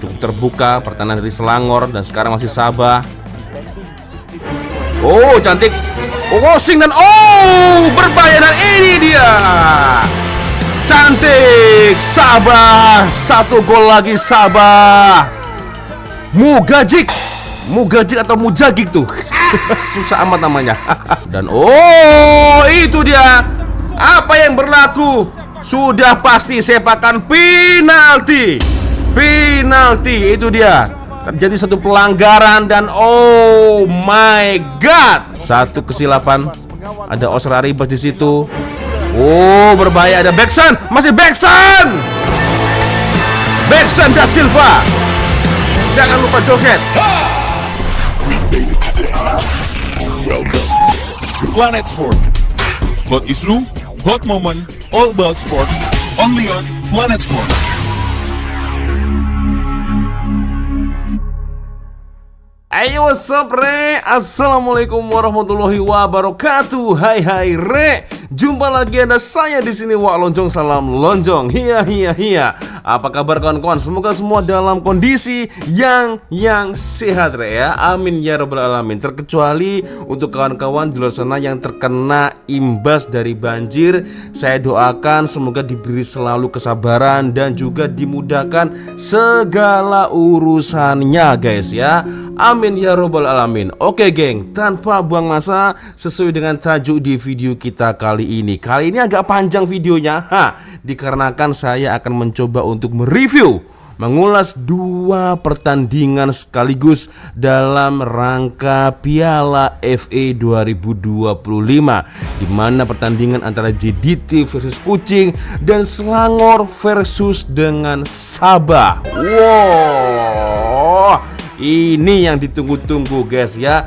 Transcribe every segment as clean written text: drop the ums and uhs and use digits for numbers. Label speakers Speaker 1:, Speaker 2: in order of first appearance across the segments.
Speaker 1: cukup terbuka, pertahanan dari Selangor dan sekarang masih Sabah. Oh, cantik. Crossing dan berbahaya, dan ini dia. Cantik Sabah, 1 gol lagi Sabah. Mugajik atau Mujagik tuh. Susah amat namanya. Dan itu dia. Apa yang berlaku? Sudah pasti sepakan penalti. Penalti itu dia. Terjadi satu pelanggaran dan oh my god, satu kesilapan. Ada Oscar Aribas di situ. Berbahaya, ada Beksan, masih Beksan da Silva. Jangan lupa joget.
Speaker 2: Planet Sport. Hot issue, hot moment, all about sport. Only on Planet Sport.
Speaker 1: Ayo, what's up, Re? Assalamualaikum warahmatullahi wabarakatuh. Hai Re. Jumpa lagi ada saya di sini, Wak Lonjong, salam lonjong. Hiya. Apa kabar kawan-kawan? Semoga semua dalam kondisi yang sehat, Re, ya. Amin ya rabbal alamin. Terkecuali untuk kawan-kawan di luar sana yang terkena imbas dari banjir, saya doakan semoga diberi selalu kesabaran dan juga dimudahkan segala urusannya, guys, ya. Amin ya rabbal alamin. Oke, geng, tanpa buang masa, sesuai dengan tajuk di video kita kali ini. Kali ini agak panjang videonya, dikarenakan saya akan mencoba untuk mereview, mengulas 2 pertandingan sekaligus dalam rangka Piala FA 2025, di mana pertandingan antara JDT versus Kucing dan Selangor versus dengan Sabah. Wow, ini yang ditunggu-tunggu, guys, ya.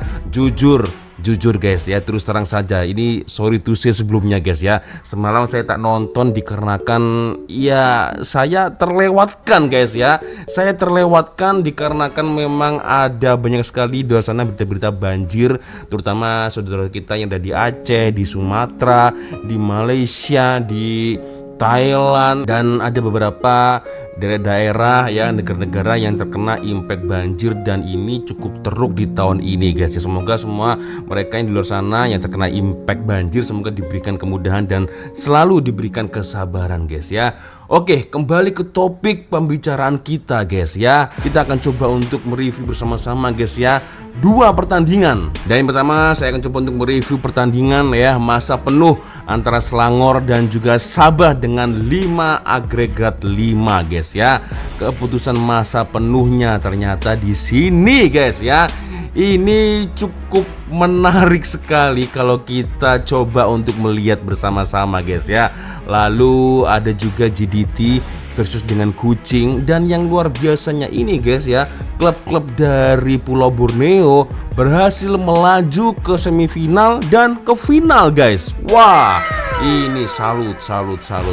Speaker 1: Jujur guys, ya, terus terang saja, ini sorry to say sebelumnya, guys, ya. Semalam saya tak nonton dikarenakan ya saya terlewatkan, guys, ya. Saya terlewatkan dikarenakan memang ada banyak sekali di luar sana berita-berita banjir, terutama saudara kita yang ada di Aceh, di Sumatera, di Malaysia, di Thailand, dan ada beberapa daerah-daerah, ya, negara-negara yang terkena impact banjir, dan ini cukup teruk di tahun ini, guys, ya. Semoga semua mereka yang di luar sana yang terkena impact banjir semoga diberikan kemudahan dan selalu diberikan kesabaran, guys, ya. Oke, kembali ke topik pembicaraan kita, guys, ya. Kita akan coba untuk mereview bersama-sama, guys, ya, 2 pertandingan. Dan yang pertama saya akan coba untuk mereview pertandingan, ya, masa penuh antara Selangor dan juga Sabah dengan 5 agregat 5, guys, ya. Keputusan masa penuhnya ternyata di sini, guys, ya. Ini cukup menarik sekali kalau kita coba untuk melihat bersama-sama, guys, ya. Lalu ada juga JDT versus dengan Kucing, dan yang luar biasanya ini, guys, ya, klub-klub dari Pulau Borneo berhasil melaju ke semifinal dan ke final, guys. Wah, ini salut.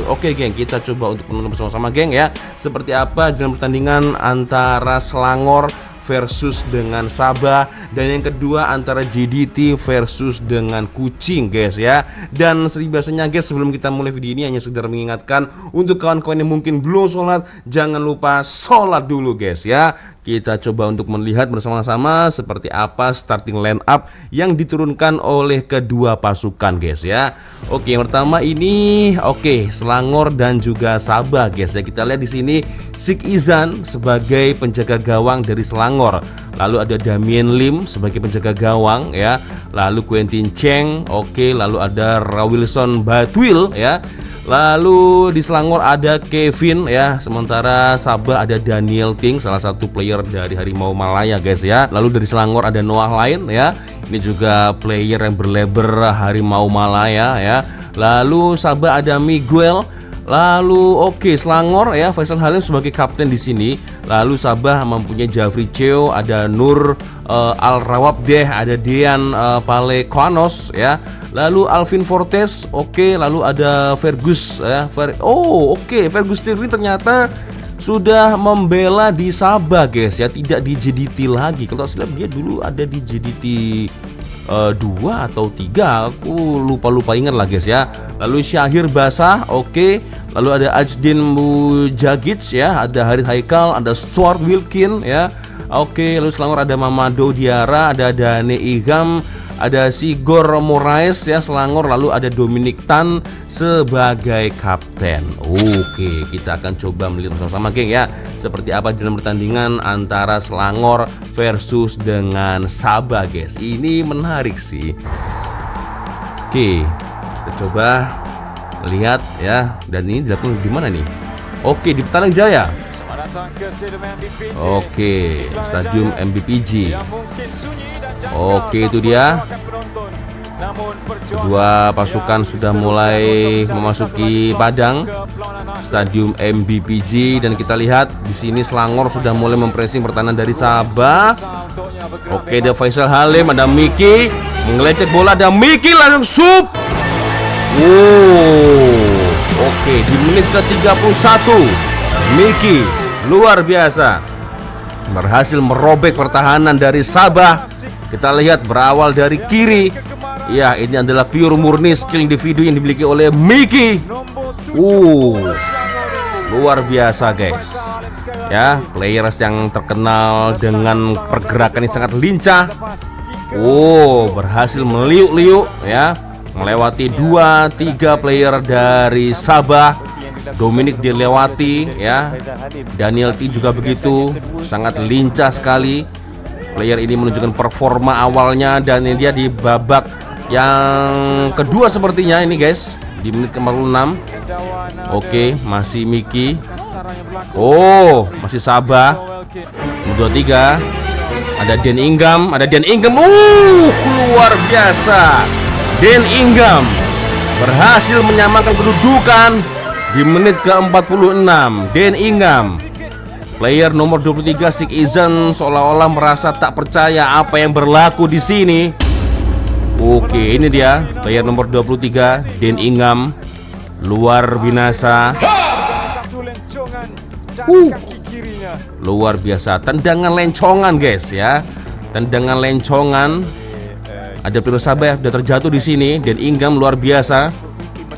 Speaker 1: Oke, geng, kita coba untuk menonton bersama-sama, geng, ya. Seperti apa jalan pertandingan antara Selangor versus dengan Sabah, dan yang kedua antara JDT versus dengan Kucing, guys, ya. Dan seperti biasanya, guys, sebelum kita mulai video ini hanya sekedar mengingatkan untuk kawan-kawan yang mungkin belum sholat, jangan lupa sholat dulu, guys, ya. Kita coba untuk melihat bersama-sama seperti apa starting line up yang diturunkan oleh kedua pasukan, guys, ya. Oke, yang pertama ini Selangor dan juga Sabah, guys, ya. Kita lihat di sini Sik Izan sebagai penjaga gawang dari Selangor. Lalu ada Damien Lim sebagai penjaga gawang, ya. Lalu Quentin Cheng, lalu ada Rawilson Batwil, ya. Lalu di Selangor ada Kevin, ya. Sementara Sabah ada Daniel King, salah satu player dari Harimau Malaya, guys, ya. Lalu dari Selangor ada Noah Lain, ya. Ini juga player yang berlabel Harimau Malaya, ya. Lalu Sabah ada Miguel. Lalu Selangor, ya, Faisal Halim sebagai kapten di sini. Lalu Sabah mempunyai Jafri Cheo, ada Nur Al Rawabdeh, ada Dean Palekonos, ya. Lalu Alvin Fortes, lalu ada Fergus, ya. Fergus Tirni ternyata sudah membela di Sabah, guys, ya, tidak di JDT lagi. Kalau silap dia dulu ada di JDT 2 atau 3, aku lupa ingat lah guys ya. Lalu Syahir Basah, oke. Lalu ada Ajdin Mujagic ya, ada Harith Haikal, ada Stuart Wilkin ya. Oke, lalu Selangor ada Mamado Diara, ada Dane Igam, ada Sigor Moraes ya Selangor, lalu ada Dominic Tan sebagai kapten. Oke, kita akan coba melihat bersama-sama geng ya, seperti apa dalam pertandingan antara Selangor versus dengan Sabah guys. Ini menarik sih. Oke, kita coba lihat ya. Dan ini dilakukan di mana nih? Oke, di Petaling Jaya. Oke, Stadium MBPG. Oke, itu dia. Kedua pasukan sudah mulai memasuki padang Stadium MBPG dan kita lihat di sini Selangor sudah mulai mempressing pertahanan dari Sabah. Oke, ada Faisal Halim, ada Miki mengelecek bola, ada Miki langsung sub. Oke, di menit ke-31 Miki luar biasa berhasil merobek pertahanan dari Sabah. Kita lihat berawal dari kiri. Ya, ini adalah pure murni skill individu yang dimiliki oleh Miki. Luar biasa guys. Ya, players yang terkenal dengan pergerakan yang sangat lincah. Berhasil meliuk-liuk ya, melewati 2-3 player dari Sabah. Dominic dilewati ya. Daniel T juga begitu, sangat lincah sekali. Player ini menunjukkan performa awalnya dan ini dia di babak yang kedua sepertinya ini guys, di menit ke-46. Oke, masih Miki. Masih Sabah. Nomor 23 ada Den Ingham, luar biasa. Den Ingham berhasil menyamakan kedudukan di menit ke-46. Den Ingham, player nomor 23 Sik Izan seolah-olah merasa tak percaya apa yang berlaku di sini. Oke, ini dia player nomor 23 Den Ingham, luar binasa. Luar biasa, tendangan lencongan guys ya. Tendangan lencongan. Ada player Sabah yang sudah terjatuh di sini. Den Ingham luar biasa.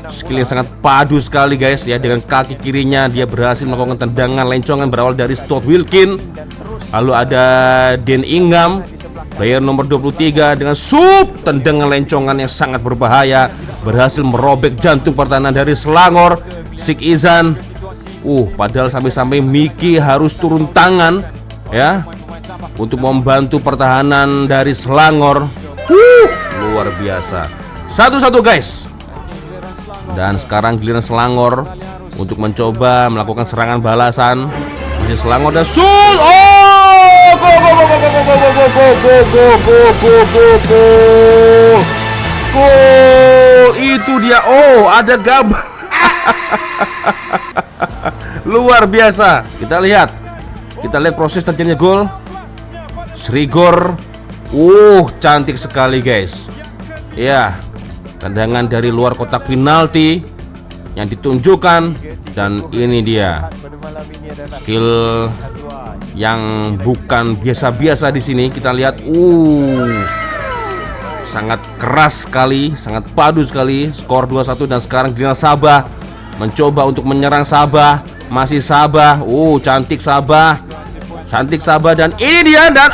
Speaker 1: Skill yang sangat padu sekali guys ya. Dengan kaki kirinya dia berhasil melakukan tendangan lencongan berawal dari Stuart Wilkin. Lalu ada Den Ingham, player nomor 23 dengan tendangan lencongan yang sangat berbahaya, berhasil merobek jantung pertahanan dari Selangor. Sik Izan. Padahal sampai-sampai Miki harus turun tangan ya untuk membantu pertahanan dari Selangor. Luar biasa. 1-1 guys. Dan sekarang giliran Selangor untuk mencoba melakukan serangan balasan. Masih Selangor dan shoot. Gol. Itu dia. Ada gambar. Luar biasa. Kita lihat proses terjadinya gol. Srigor. Cantik sekali guys. Ya, tendangan dari luar kotak penalti yang ditunjukkan, dan ini dia skill yang bukan biasa-biasa di sini. Kita lihat, sangat keras sekali, sangat padu sekali. Skor 2-1 dan sekarang giliran Sabah mencoba untuk menyerang Sabah. Masih Sabah. Cantik Sabah. Cantik Sabah dan ini dia dan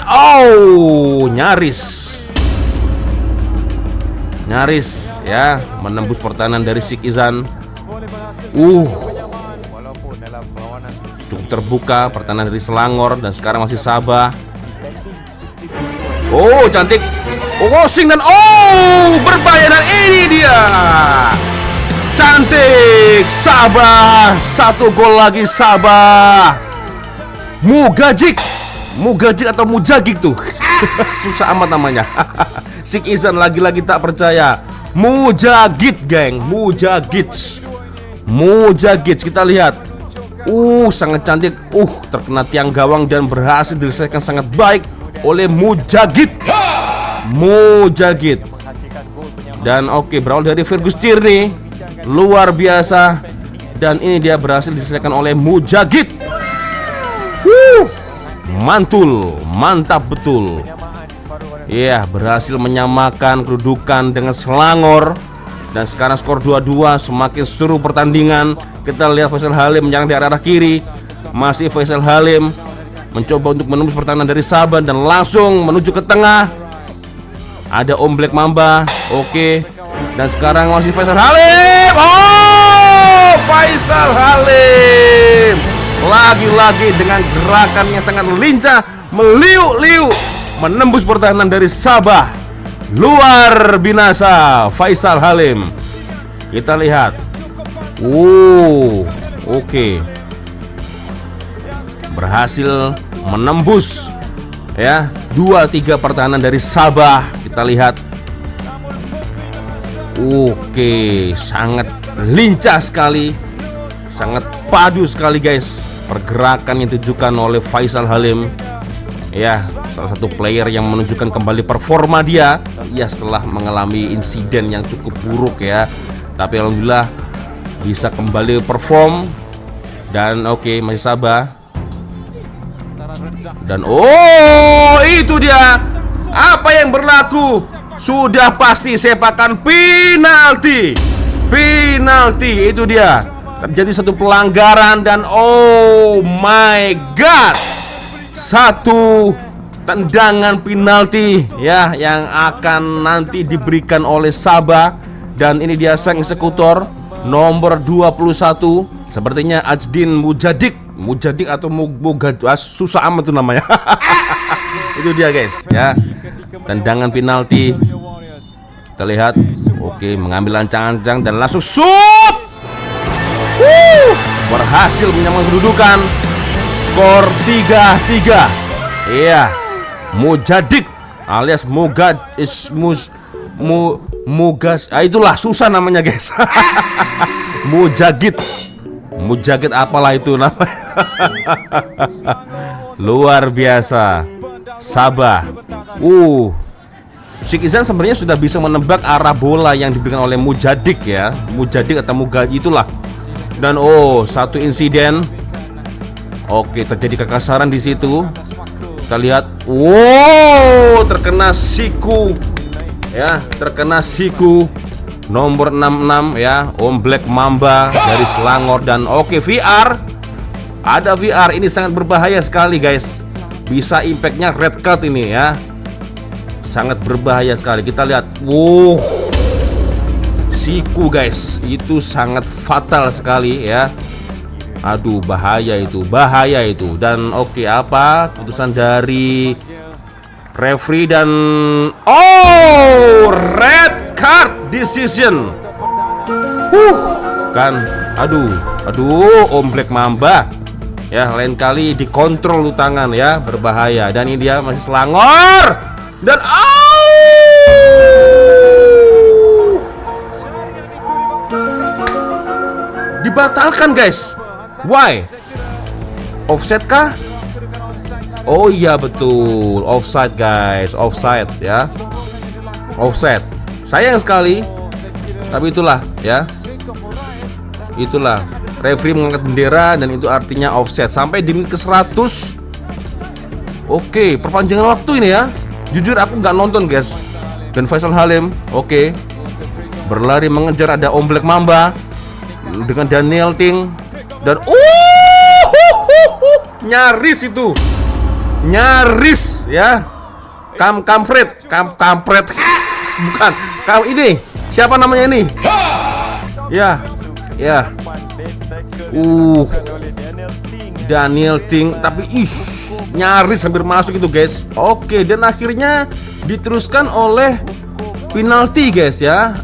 Speaker 1: nyaris ya menembus pertahanan dari Sik Izan. Cukup terbuka pertahanan dari Selangor dan sekarang masih Sabah. Cantik. Crossing dan berbahaya dan ini dia. Cantik Sabah. 1 gol lagi Sabah. Mugajik atau Mujagik tuh. Susah amat namanya. Sik Izan lagi-lagi tak percaya. Mujagit geng, Mujagit. Kita lihat. Sangat cantik. Terkena tiang gawang dan berhasil diselesaikan sangat baik oleh Mujagit. Dan berawal dari Fergus Tierney. Luar biasa. Dan ini dia berhasil diselesaikan oleh Mujagit. Mantul, mantap betul. Iya, berhasil menyamakan kedudukan dengan Selangor. Dan sekarang skor 2-2, semakin seru pertandingan. Kita lihat Faisal Halim menyerang dari arah kiri. Masih Faisal Halim mencoba untuk menembus pertahanan dari Sabah dan langsung menuju ke tengah. Ada Om Black Mamba. Oke. Dan sekarang masih Faisal Halim. Oh, Faisal Halim lagi-lagi dengan gerakannya sangat lincah, meliuk-liuk menembus pertahanan dari Sabah. Luar binasa Faisal Halim. Kita lihat. Oke. Berhasil menembus ya 2-3 pertahanan dari Sabah. Kita lihat. Oke, sangat lincah sekali. Sangat padu sekali guys. Pergerakan yang ditujukan oleh Faisal Halim. Ya, salah satu player yang menunjukkan kembali performa dia. Ya, setelah mengalami insiden yang cukup buruk ya. Tapi alhamdulillah bisa kembali perform. Dan oke, masih Sabah. Dan itu dia. Apa yang berlaku? Sudah pasti sepakan penalti. Penalti itu dia. Terjadi satu pelanggaran dan oh my god. Satu tendangan penalti ya yang akan nanti diberikan oleh Sabah. Dan ini dia sang eksekutor nomor 21. Sepertinya Ajdin Mujadik atau Mugad, susah amat tuh namanya. Itu dia guys ya. Tendangan penalti. Kita lihat. Oke, mengambil ancang-ancang dan langsung shoot. Berhasil menyamakan kedudukan. Skor 3-3. Iya. Mujadik alias Mugad Mugas. Itulah susah namanya guys. Mujagid apalah itu namanya. Luar biasa. Sabah. Sheikh Izan sebenarnya sudah bisa menebak arah bola yang diberikan oleh Mujadik ya. Mujadik atau Mugad itulah. Dan satu insiden. Oke, terjadi kekasaran di situ. Kita lihat. Terkena siku. Ya, terkena siku. Nomor 66 ya, Om Black Mamba dari Selangor. Dan VR. Ada VR, ini sangat berbahaya sekali guys. Bisa impactnya red card ini ya. Sangat berbahaya sekali. Kita lihat. Siku guys, itu sangat fatal sekali ya. Aduh, bahaya itu. Dan apa keputusan dari referee dan red card decision. Aduh, Om Black Mamba. Ya, lain kali dikontrol lu tangan ya, berbahaya. Dan ini dia masih Selangor. Dan dibatalkan guys. Why? Offset kah? Oh iya betul, offside guys, offside ya. Offside. Sayang sekali. Tapi itulah ya. Itulah. Referee mengangkat bendera dan itu artinya offside sampai di menit ke-100. Oke, perpanjangan waktu ini ya. Jujur aku nggak nonton guys. Dan Faisal Halim, berlari mengejar ada Om Black Mamba dengan Daniel Ting dan nyaris itu. Nyaris ya. Kampret. Bukan. Ini siapa namanya ini? Ya. Daniel Ting, tapi nyaris hampir masuk itu guys. Oke, dan akhirnya diteruskan oleh penalti guys ya.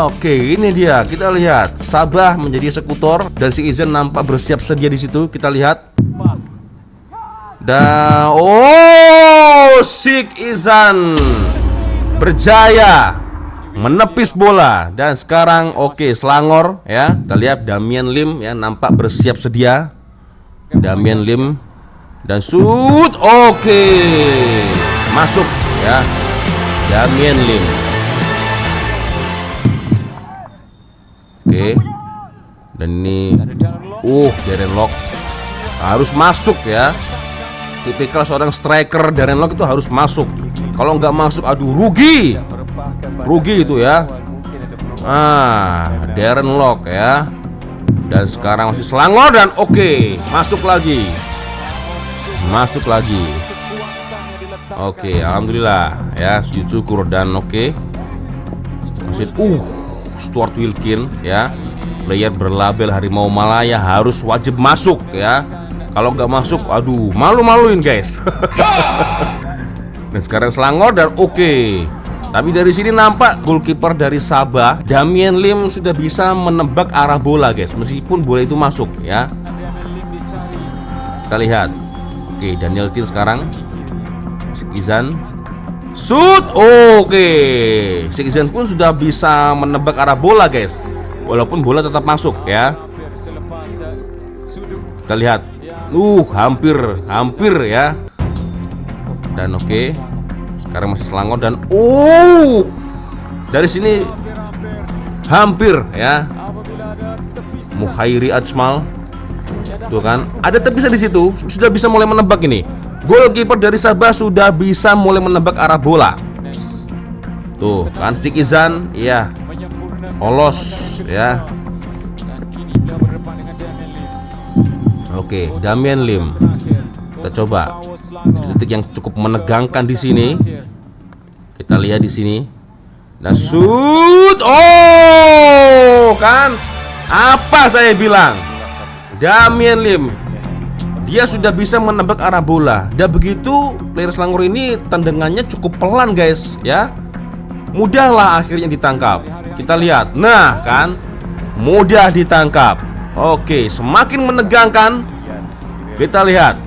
Speaker 1: Oke, ini dia. Kita lihat Sabah menjadi eksekutor dan si Izan nampak bersiap sedia di situ. Kita lihat. Dan Sheikh Izan berjaya menepis bola. Dan sekarang Selangor ya. Kita lihat Damian Lim ya nampak bersiap sedia. Damian Lim dan shoot. Masuk ya. Damian Lim. Dan ini Darren Lock harus masuk ya. Tipikal seorang striker Darren Lock itu harus masuk. Kalau nggak masuk, aduh rugi itu ya. Darren Lock ya. Dan sekarang masih Selangor dan oke, masuk lagi. Oke, alhamdulillah ya, sujud syukur dan oke. Masih Stuart Wilkin ya, player berlabel Harimau Malaya harus wajib masuk ya. Kalau nggak masuk, aduh, malu-maluin guys. Dan sekarang Selangor dan oke. Tapi dari sini nampak goalkeeper dari Sabah, Damian Lim, sudah bisa menebak arah bola guys, meskipun bola itu masuk ya. Kita lihat. Oke, Daniel Tin sekarang. Sikizan shoot. Oke. Sikizan pun sudah bisa menebak arah bola guys, walaupun bola tetap masuk ya. Kita lihat. Hampir ya. Dan oke. Sekarang masih Selangor dan dari sini hampir ya. Muhairi Ajmal. Tuh kan, ada tepisan di situ, sudah bisa mulai menebak ini. Goalkeeper dari Sabah sudah bisa mulai menebak arah bola. Tuh kan, Sikizan ya. Polos ya. Oke, Damian Lim. Kita coba titik yang cukup menegangkan di sini. Kita lihat di sini. Nah, shoot. Kan? Apa saya bilang? Damian Lim, dia sudah bisa menebak arah bola. Dan begitu player Selangor ini tendangannya cukup pelan guys ya. Mudahlah akhirnya ditangkap. Kita lihat. Nah, kan? Mudah ditangkap. Oke, semakin menegangkan. Kita lihat.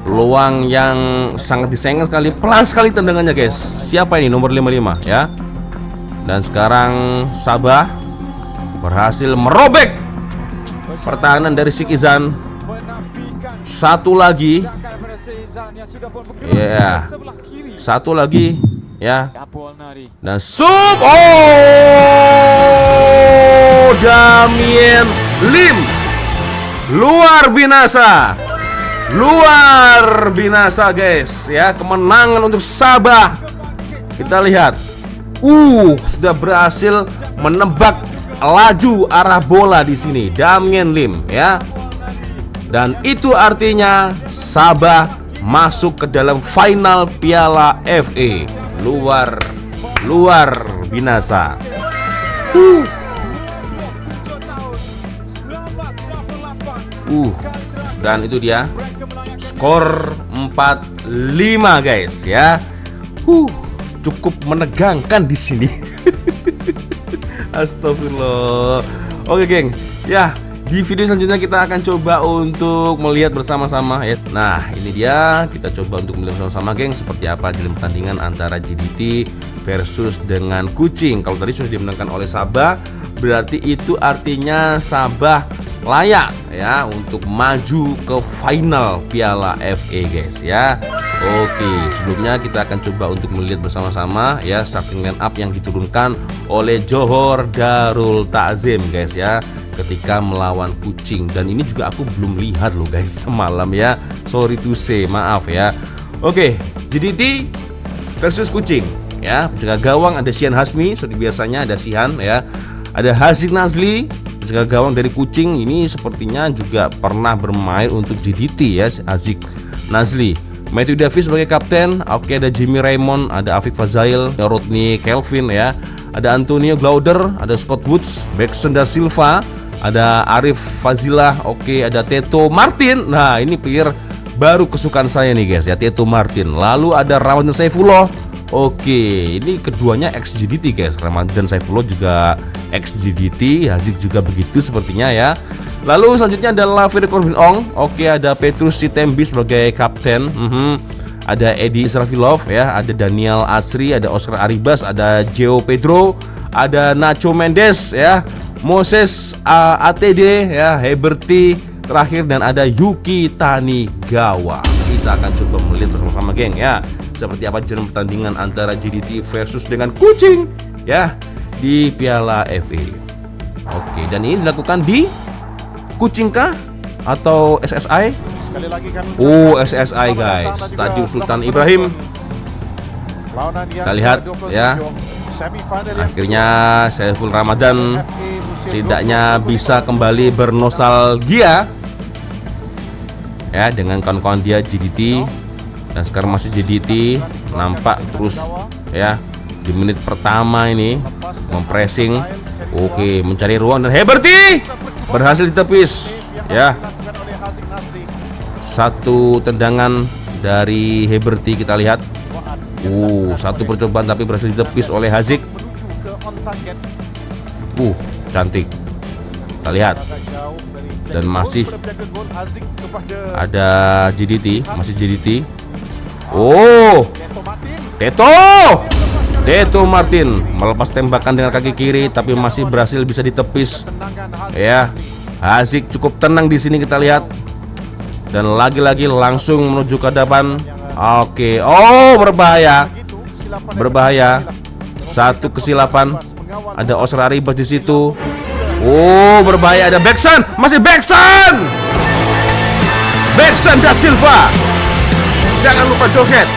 Speaker 1: Peluang yang sangat disayangkan sekali, pelan sekali tendangannya guys. Siapa ini nomor 55 ya. Dan sekarang Sabah berhasil merobek pertahanan dari Sikizan. Satu lagi. Ya. Satu lagi ya. Dan sub. Damian Lim. Luar binasa guys ya, kemenangan untuk Sabah. Kita lihat. Sudah berhasil menebak laju arah bola di sini Damian Lim ya. Dan itu artinya Sabah masuk ke dalam final Piala FA. Luar binasa. Dan itu dia skor 4-5 guys ya. Cukup menegangkan di sini. Astagfirullah. Oke geng, ya di video selanjutnya kita akan coba untuk melihat bersama-sama ya. Nah ini dia, kita coba untuk melihat bersama-sama geng, seperti apa dalam pertandingan antara JDT versus dengan Kucing. Kalau tadi sudah dimenangkan oleh Sabah, berarti itu artinya Sabah layak ya untuk maju ke final Piala FA guys ya. Oke, sebelumnya kita akan coba untuk melihat bersama-sama ya starting line up yang diturunkan oleh Johor Darul Takzim guys ya ketika melawan Kucing. Dan ini juga aku belum lihat loh guys semalam ya. Sorry to say, maaf ya. Oke, JDT versus Kucing ya. Penjaga gawang ada Sihan Hasmi, seperti biasanya ada Sihan ya. Ada Hazik Nazli, penjaga gawang dari Kucing. Ini sepertinya juga pernah bermain untuk JDT ya, Hazik Nazli. Matthew Davis sebagai kapten. Oke, ada Jimmy Raymond, ada Afik Fazail, Rodney Kelvin ya. Ada Antonio Glauder, ada Scott Woods, Beckson da Silva, ada Arif Fazilah. Oke, ada Teto Martin. Nah, ini player baru kesukaan saya nih guys ya, Teto Martin. Lalu ada Ramadan Saifullah. Oke, ini keduanya ex JDT guys. Ramadan Saifullah juga ex JDT, Hazik juga begitu sepertinya ya. Lalu selanjutnya ada Lafir Corbin Ong. Oke, ada Petrus Sitembi sebagai kapten. Ada Edi Israfilov ya, ada Daniel Asri, ada Oscar Aribas, ada Gio Pedro, ada Nacho Mendes ya, Moses ATD ya, Heberti terakhir, dan ada Yuki Tanigawa. Kita akan coba melihat bersama-sama geng ya, seperti apa jalan pertandingan antara JDT versus dengan Kucing ya di Piala FA. Oke, dan ini dilakukan di Kucing kah atau SSI?
Speaker 3: Sekali lagi kami
Speaker 1: SSI guys, Stadium Sultan Ibrahim Kita lihat ya, akhirnya Saiful Ramadan setidaknya bisa kembali bernostalgia ya dengan kawan-kawan dia JDT, dan sekarang masih JDT, nampak terus ya di menit pertama ini mempressing. Oke, mencari ruang dan Heberty berhasil ditepis ya. Satu tendangan dari Heberty kita lihat. Satu percobaan tapi berhasil ditepis oleh Haziq. Cantik. Kita lihat. Dan masih ada JDT, masih JDT. Teto Martin melepas tembakan dengan kaki kiri tapi masih berhasil bisa ditepis. Ya, Haziq cukup tenang di sini kita lihat. Dan lagi-lagi langsung menuju ke depan. Oke, berbahaya. Satu kesilapan. Ada Oscar Arribas di situ. Berbahaya, ada Beksan, masih Beksan da Silva. Jangan lupa joget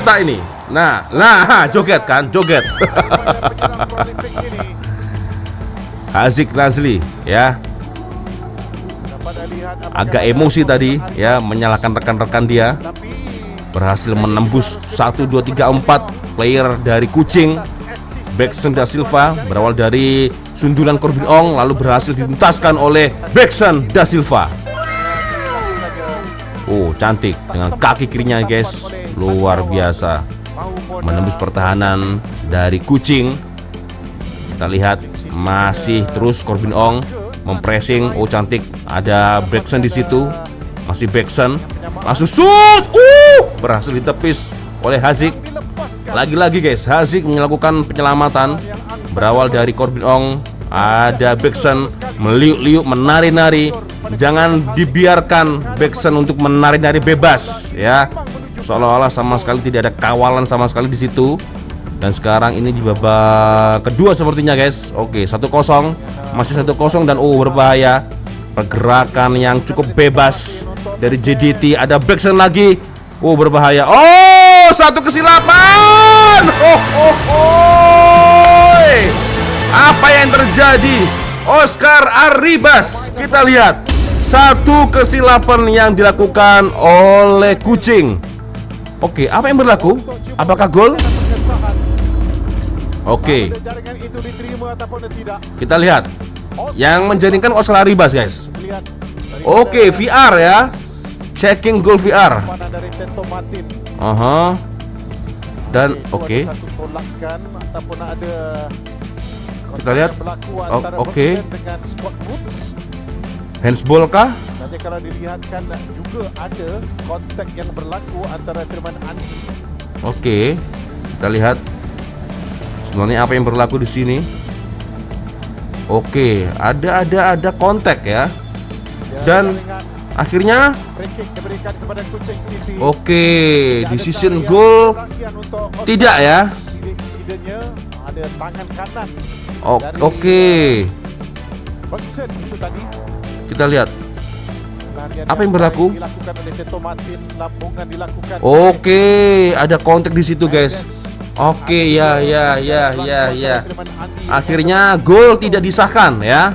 Speaker 1: tak ini. Nah, joget. Haziq Nazli ya, agak emosi tadi ya, menyalahkan rekan-rekan dia. Berhasil menembus 1, 2, 3, 4 player dari Kucing. Beksan da Silva berawal dari sundulan Corbin Ong, lalu berhasil dituntaskan oleh Beksan da Silva. Cantik dengan kaki kirinya guys, luar biasa, menembus pertahanan dari Kucing. Kita lihat masih terus Corbin Ong mempressing. Cantik, ada Beksan di situ, masih Beksan, langsung shoot, berhasil ditepis oleh Haziq. Lagi-lagi guys, Haziq melakukan penyelamatan berawal dari Corbin Ong. Ada Beksan meliuk-liuk, menari-nari. Jangan dibiarkan Beksan untuk menari-nari bebas ya, seolah-olah sama sekali tidak ada kawalan sama sekali di situ. Dan sekarang ini di babak kedua sepertinya guys. Oke, 1-0, masih 1-0 dan berbahaya. Pergerakan yang cukup bebas dari JDT. Ada Beksan lagi. Berbahaya. Satu kesilapan. Apa yang terjadi? Oscar Arribas, kita lihat satu kesilapan yang dilakukan oleh Kucing. Oke, apa yang berlaku? Apakah gol? Oke, kita lihat yang menjaringkan Oscar Arribas guys. Oke, VR ya, checking goal VR. Dan oke, kita lihat. Oke, handsball kah?
Speaker 3: Nanti kalau dilihatkan juga ada kontak yang berlaku antara Firman Andi.
Speaker 1: Oke, kita lihat sebenarnya apa yang berlaku di sini. Oke, ada kontak ya. Dan akhirnya oke, decision goal tidak ya.
Speaker 3: Ada tangan kanan.
Speaker 1: Oke. Kita lihat apa yang berlaku. Oke, ada kontak di situ guys. Oke, ya. Akhirnya gol tidak disahkan ya.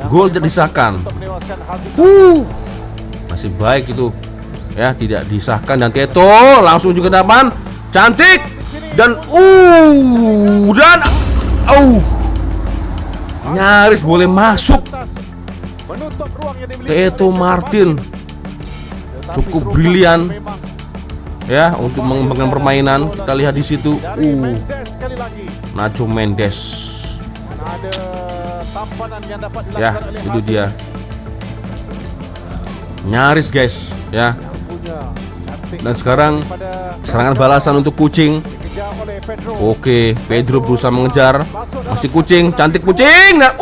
Speaker 1: Gol tidak disahkan. Masih baik itu ya, tidak disahkan. Dan Teto langsung juga dapat, cantik dan nyaris boleh masuk. Teto Martin cukup brilian ya untuk mengembangkan permainan. Kita lihat di situ, Nacho Mendes. Ya, itu dia. Nyaris guys ya. Dan sekarang serangan balasan untuk Kucing. Oke, Pedro berusaha mengejar. Masih Kucing, cantik Kucing. Nah,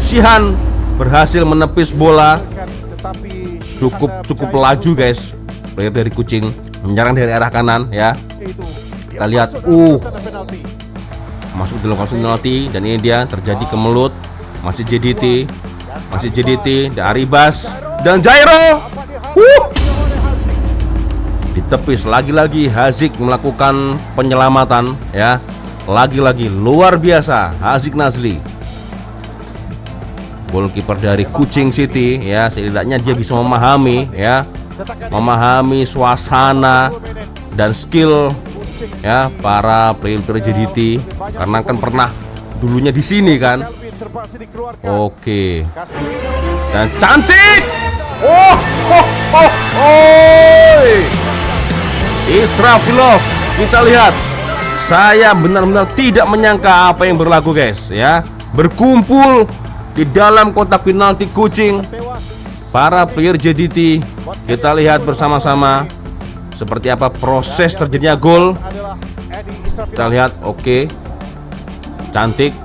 Speaker 1: Sihan berhasil menepis bola. Cukup laju guys. Player dari Kucing menyerang dari arah kanan ya. Kita lihat, masuk dalam kawasan penalti. Dan ini dia terjadi kemelut. Masih JDT dan Arribas dan Jairo. ditepis. Lagi-lagi Haziq melakukan penyelamatan ya. Lagi-lagi luar biasa Haziq Nazli, goalkeeper dari Kuching City ya. Setidaknya dia bisa memahami ya, memahami suasana dan skill ya para player-player JDT, karena kan pernah dulunya di sini kan. Oke. Dan cantik. Oh, Israfilov, kita lihat. Saya benar-benar tidak menyangka apa yang berlaku guys ya. Berkumpul di dalam kotak penalti Kuching para player JDT. Kita lihat bersama-sama seperti apa proses terjadinya gol. Kita lihat, oke. Cantik.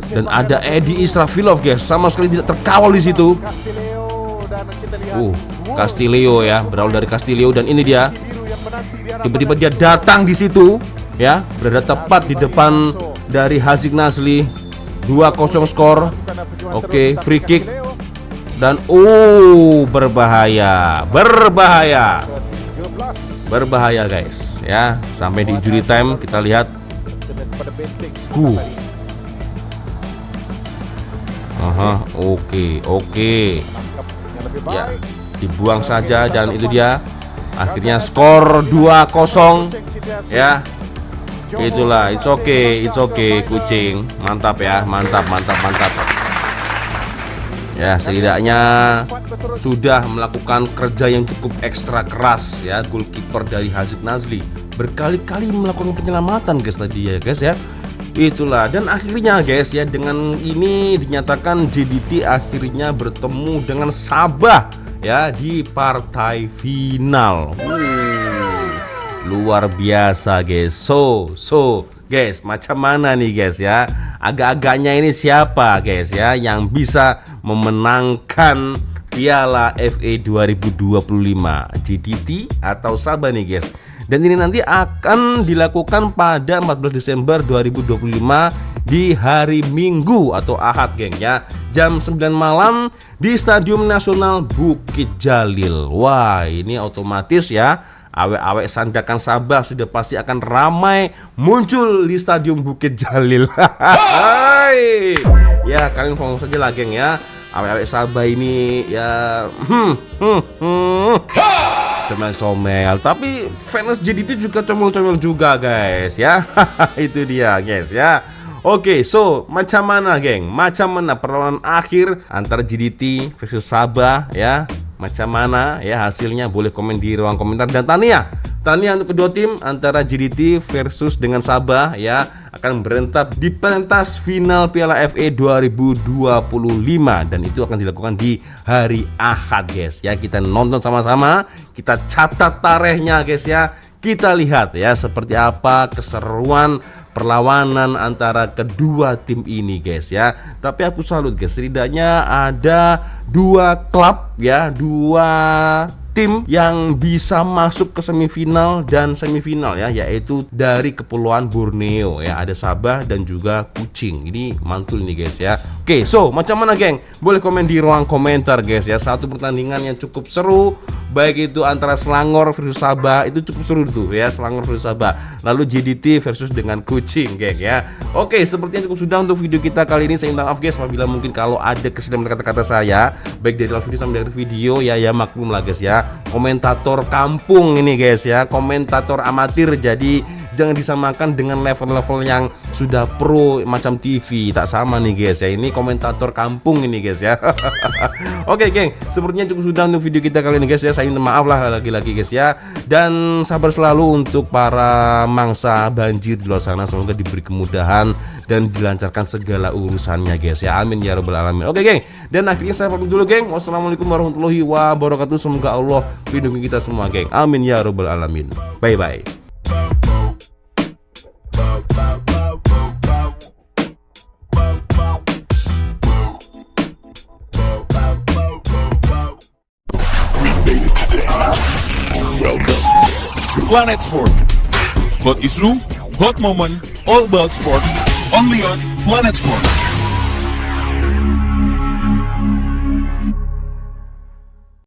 Speaker 1: Dan ada Edi Israfilov guys, sama sekali tidak terkawal di situ. Castillo ya, berawal dari Castillo, dan ini dia. Tiba-tiba dia datang di situ ya, berada tepat di depan dari Haziq Nazli. 2-0 skor. Oke, free kick. Dan berbahaya. Berbahaya guys ya. Sampai di injury time kita lihat. Oke. Ya, dibuang saja, dan itu dia. Akhirnya skor 2-0 ya. Itulah, it's okay Kuching. Mantap ya, mantap. Ya, setidaknya sudah melakukan kerja yang cukup ekstra keras ya, goalkeeper dari Haziq Nazli. Berkali-kali melakukan penyelamatan guys tadi ya guys ya. Itulah, dan akhirnya guys ya, dengan ini dinyatakan JDT akhirnya bertemu dengan Sabah ya di partai final. Luar biasa guys. So guys, macam mana nih guys ya? Agak-agaknya ini siapa guys ya yang bisa memenangkan Piala FA 2025, JDT atau Sabah nih guys? Dan ini nanti akan dilakukan pada 14 Desember 2025 di hari Minggu atau Ahad geng ya, jam 9 malam di Stadium Nasional Bukit Jalil. Wah, ini otomatis ya, awek-awek sandakan Sabah sudah pasti akan ramai muncul di Stadium Bukit Jalil. Ya, kalian follow saja lah geng ya. Awek-awek Sabah ini ya comel-comel, tapi fans JDT juga comel-comel juga guys ya. Itu dia guys ya. Oke, so macam mana geng? Macam mana perlawanan akhir antara JDT versus Sabah ya? Macam mana ya hasilnya? Boleh komen di ruang komentar. Dan Tania untuk kedua tim antara JDT versus dengan Sabah ya, akan berentak di pentas final Piala FA 2025, dan itu akan dilakukan di hari Ahad guys ya. Kita nonton sama-sama, kita catat tarikhnya guys ya. Kita lihat ya seperti apa keseruan perlawanan antara kedua tim ini guys ya. Tapi aku salut guys, setidaknya ada dua klub ya, dua tim yang bisa masuk ke semifinal dan semifinal ya, yaitu dari Kepulauan Borneo ya, ada Sabah dan juga Kuching. Ini mantul nih guys ya. Oke, so macam mana geng? Boleh komen di ruang komentar guys ya. Satu pertandingan yang cukup seru, baik itu antara Selangor versus Sabah, itu cukup seru tuh ya, Selangor versus Sabah. Lalu JDT versus dengan Kuching geng ya. Oke, sepertinya cukup sudah untuk video kita kali ini. Saya minta maaf guys apabila mungkin kalau ada kesalahan kata-kata saya, baik dari video sampai dari video ya maklum lah guys ya. Komentator kampung ini guys ya, komentator amatir, jadi jangan disamakan dengan level-level yang sudah pro macam TV. Tak sama nih guys ya, ini komentator kampung ini guys ya. Oke geng, sepertinya cukup sudah untuk video kita kali ini guys ya. Saya minta maaf lah lagi-lagi guys ya, dan sabar selalu untuk para mangsa banjir di luar sana. Semoga diberi kemudahan dan dilancarkan segala urusannya guys ya, amin ya rabbal alamin. Oke geng, dan akhirnya saya pamit dulu geng. Wassalamualaikum warahmatullahi wabarakatuh. Semoga Allah lindungi kita semua geng, amin ya rabbal alamin. Bye bye.
Speaker 2: Welcome to Planet Sport. Hot issue, hot moment, all about sport. Only on Planet Sport.